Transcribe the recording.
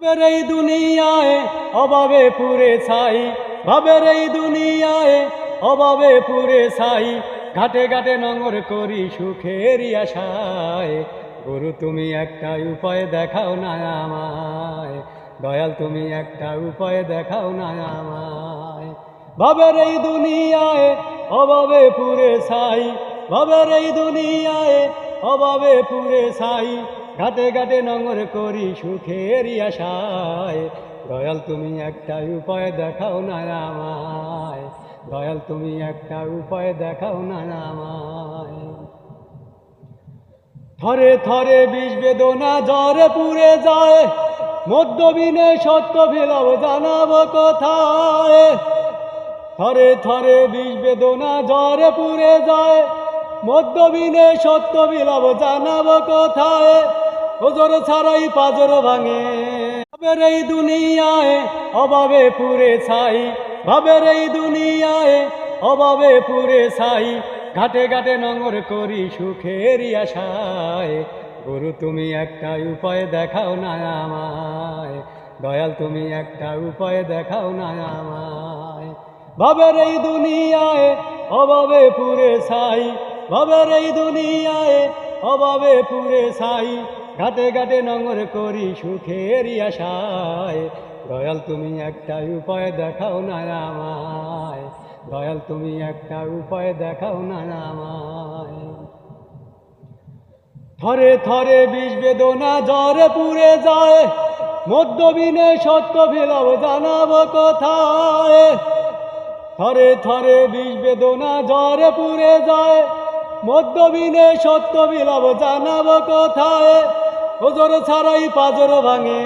ভাবের এই দুনিয়ায় অভাবে পুরে ছাই, ভাবের এই দুনিয়ায় অভাবে পুরে ছাই, ঘাটে ঘাটে নোঙর করি সুখেরই আশায়। গুরু তুমি একটা উপায় দেখাও না আমায়, দয়াল তুমি একটা উপায় দেখাও না আমায়। ভাবের এই দুনিয়ায় অভাবে পুরে ছাই, ভাবের এই দুনিয়ায় অভাবে পুরে ছাই, ঘাটে ঘাটে নোঙর করি সুখেরই আশায়। দয়াল তুমি একটা উপায় দেখাও না আমায়, দয়াল তুমি একটা উপায় দেখাও না আমায়। থরে থরে বিষ বেদনা জ্বরে পুড়ে যায়, মধ্যবিনে সত্য বিলাপ জানাবো কোথায়। থরে থরে বিষ বেদনা জ্বরে পুড়ে যায়, মধ্যবিনে সত্য বিলাপ জানাবো কোথায়। ওজর ছাড়াই পাজর ভাঙে, ভাবের এই দুনিয়ায় অভাবে পুরে ছাই, ভাবের এই দুনিয়ায় অভাবে পুরে ছাই, ঘাটে ঘাটে নোঙর করি সুখেরই আশায়। গুরু তুমি একটা উপায় দেখাও না আমায়, দয়াল তুমি একটা উপায় দেখাও না আমায়। ভাবের এই দুনিয়ায় অভাবে পুরে ছাই, ভাবের এই দুনিয়ায় অভাবে পুরে ছাই, ঘাটে ঘাটে নোঙর করি সুখেরই আশায়। দয়াল তুমি একটা উপায় দেখাও না আমায়, দয়াল তুমি একটা উপায় দেখাও না আমায়। থরে থরে বিষ বেদনা জ্বরে পুড়ে যায়, মধ্যবিনে সত্য বিলাপ জানাবো কোথায়। থরে থরে বিষ বেদনা জ্বরে পুড়ে যায়, মধ্যবিনে সত্য বিলাপ জানাবো কোথায়। ওজর ছাড়াই পাজর ভাঙে।